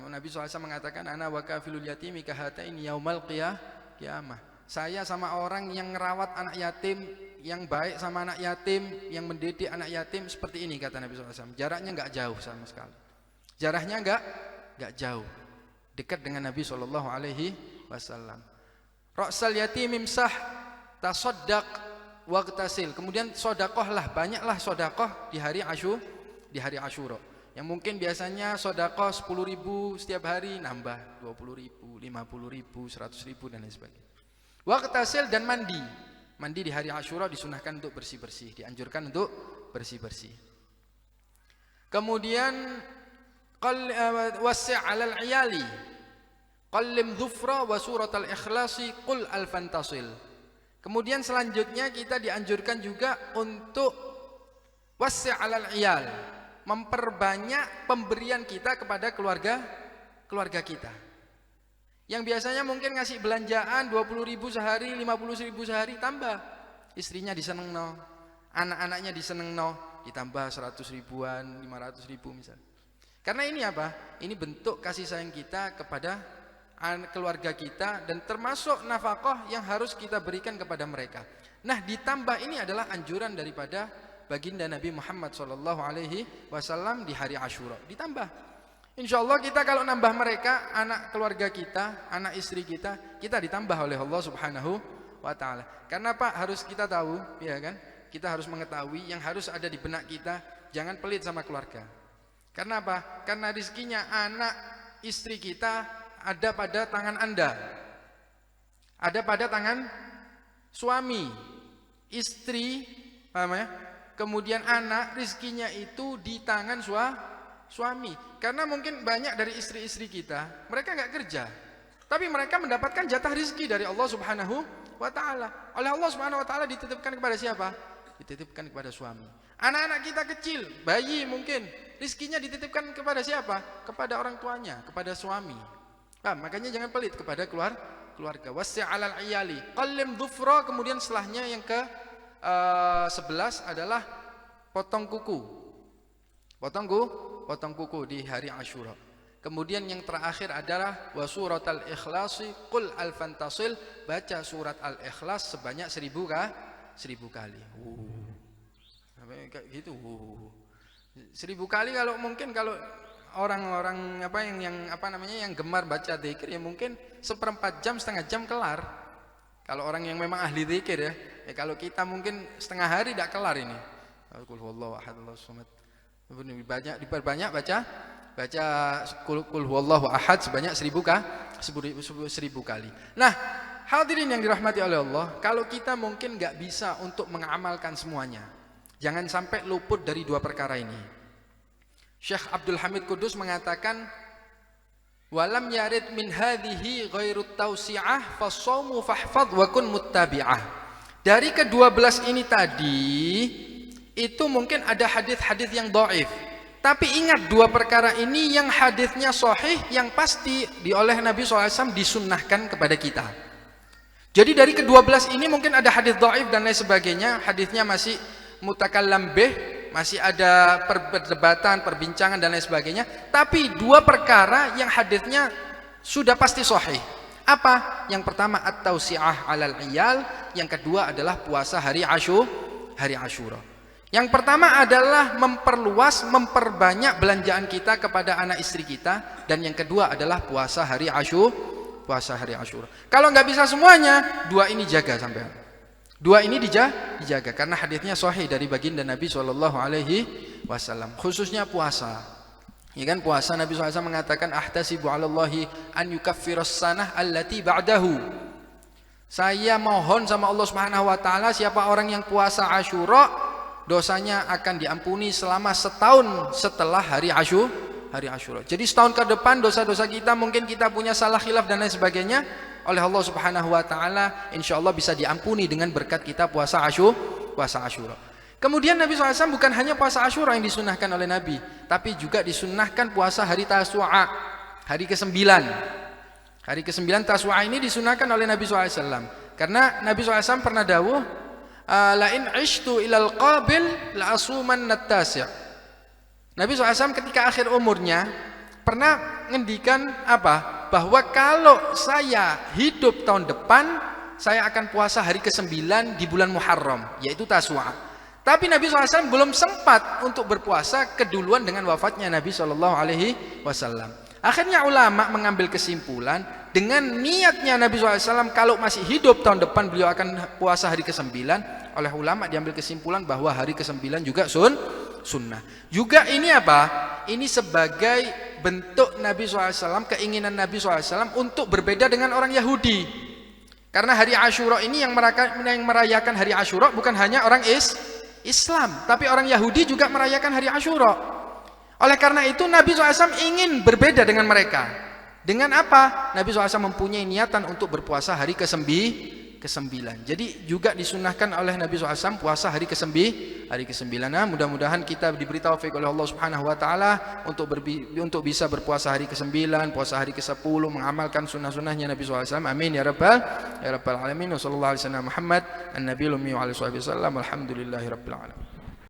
Nabi SAW mengatakan, ana wa kafilul yatimi kahatain yaumal qiyamah. Saya sama orang yang ngerawat anak yatim, yang baik sama anak yatim, yang mendidik anak yatim seperti ini, kata Nabi SAW. Jaraknya enggak jauh sama sekali. Jaraknya enggak jauh. Dekat dengan Nabi SAW. Ra'sal yatim imsah tasaddaq waqtasil. Kemudian sedekahlah, banyaklah sedekah di hari Asyura. Yang mungkin biasanya sedekah 10.000 setiap hari, nambah 20.000, 50.000, 100.000 dan lain sebagainya. Waqtasil dan mandi. Mandi di hari Asyura disunahkan untuk bersih-bersih, dianjurkan untuk bersih-bersih. Kemudian wasi' 'alal 'iyali. Qallim dhufra wa suratal ikhlasi qul al-fantasil. Kemudian selanjutnya kita dianjurkan juga untuk wasi' 'alal 'iyal, memperbanyak pemberian kita kepada keluarga kita. Yang biasanya mungkin ngasih belanjaan 20.000 sehari, 50.000 sehari, tambah. Istrinya disenengno, anak-anaknya disenengno, ditambah 100 ribuan, 500 ribu misalnya. Karena ini apa? Ini bentuk kasih sayang kita kepada keluarga kita dan termasuk nafkah yang harus kita berikan kepada mereka. Nah, ditambah ini adalah anjuran daripada baginda Nabi Muhammad SAW di hari Asyura. Ditambah, insya Allah kita kalau nambah mereka, anak keluarga kita, anak istri kita ditambah oleh Allah Subhanahu wa Ta'ala. Karena Pak, harus kita tahu, ya kan? Kita harus mengetahui yang harus ada di benak kita, jangan pelit sama keluarga. Karena apa? Karena rezekinya anak istri kita ada pada tangan Anda, ada pada tangan suami, istri, paham ya? Kemudian anak, rizkinya itu di tangan suami. Karena mungkin banyak dari istri-istri kita, mereka nggak kerja, tapi mereka mendapatkan jatah rizki dari Allah Subhanahu wa Ta'ala. Oleh Allah Subhanahu wa Ta'ala dititipkan kepada siapa? Dititipkan kepada suami. Anak-anak kita kecil, bayi mungkin, rizkinya dititipkan kepada siapa? Kepada orang tuanya, kepada suami. Makanya jangan pelit kepada keluarga. Wasi' 'alal 'iyali, qallim dhufra. Kemudian setelahnya yang ke 11 adalah potong kuku. Potong kuku di hari Asyura. Kemudian yang terakhir adalah wa suratal ikhlasi qul al-fantasil, baca surat al-ikhlas sebanyak 1000 kali. Kayak gitu. 1000 kali kalau mungkin kalau orang-orang yang gemar baca zikir ya mungkin 1/4 jam, setengah jam kelar. Kalau orang yang memang ahli zikir ya. Kalau kita mungkin setengah hari tidak kelar ini. Qul huwallahu ahad Allahus samad. Diperbanyak baca qul huwallahu ahad sebanyak 1000 kali. Nah, hadirin yang dirahmati oleh Allah, kalau kita mungkin nggak bisa untuk mengamalkan semuanya, jangan sampai luput dari dua perkara ini. Syekh Abdul Hamid Kudus mengatakan, walam yarid min hadhihi ghairut tausi'ah fasawmu fahfadh wa kun muttabi'ah. Dari ke-12 ini tadi itu mungkin ada hadis-hadis yang dhaif. Tapi ingat dua perkara ini yang hadisnya sahih, yang pasti oleh Nabi SAW disunnahkan kepada kita. Jadi dari ke-12 ini mungkin ada hadis dhaif dan lain sebagainya, hadisnya masih mutakallam bih, masih ada perdebatan, perbincangan dan lain sebagainya. Tapi dua perkara yang hadisnya sudah pasti sahih. Apa? Yang pertama at-tausi'ah 'alal 'iyal, yang kedua adalah puasa hari Asyura. Yang pertama adalah memperbanyak belanjaan kita kepada anak istri kita, dan yang kedua adalah puasa hari Asyura. Kalau nggak bisa semuanya, dua ini jaga sampean. Dua ini dijaga karena hadisnya sahih dari baginda Nabi SAW, khususnya puasa. Ya kan, puasa Nabi SAW mengatakan ahtasibu 'ala Allahi an yukaffiras sanah allati ba'dahu. Saya mohon sama Allah Subhanahu wa Ta'ala, siapa orang yang puasa Asyura, dosanya akan diampuni selama setahun setelah hari Asyura. Jadi setahun ke depan dosa-dosa kita, mungkin kita punya salah khilaf dan lain sebagainya, oleh Allah Subhanahu wa Ta'ala insyaallah bisa diampuni dengan berkat kita puasa Asyura. Kemudian Nabi SAW bukan hanya puasa Asyura yang disunahkan oleh Nabi, tapi juga disunahkan puasa hari Tasu'a, hari ke-9. Hari ke-9 Tasu'a ini disunahkan oleh Nabi SAW. Karena Nabi SAW pernah dawuh, lain ishtu ilal qabil la asuman nattasi'. Nabi SAW ketika akhir umurnya pernah ngendikan apa? Bahwa kalau saya hidup tahun depan, saya akan puasa hari ke-9 di bulan Muharram, yaitu Tasu'a. Tapi Nabi SAW belum sempat untuk berpuasa keduluan dengan wafatnya Nabi SAW. Akhirnya ulama mengambil kesimpulan dengan niatnya Nabi SAW kalau masih hidup tahun depan beliau akan puasa hari ke-9. Oleh ulama diambil kesimpulan bahwa hari ke-9 juga sunnah. Juga ini apa? Ini sebagai bentuk Nabi SAW, keinginan Nabi SAW untuk berbeda dengan orang Yahudi. Karena hari Asyura ini yang merayakan hari Asyura bukan hanya orang Islam, tapi orang Yahudi juga merayakan hari Asyura. Oleh karena itu Nabi SAW ingin berbeda dengan mereka. Dengan apa? Nabi SAW mempunyai niatan untuk berpuasa hari ke-9. Jadi juga disunahkan oleh Nabi SAW puasa hari ke-9. Nah, mudah-mudahan kita diberi taufik oleh Allah Subhanahu wa taala untuk bisa berpuasa hari ke-9, puasa hari ke-10, mengamalkan sunnah-sunnahnya Nabi SAW. Amin ya rabbal alamin. Wassallallahu alaihi wasallam Muhammad an-nabiyul ummi wa alihi wasallam. Alhamdulillahirabbil alamin.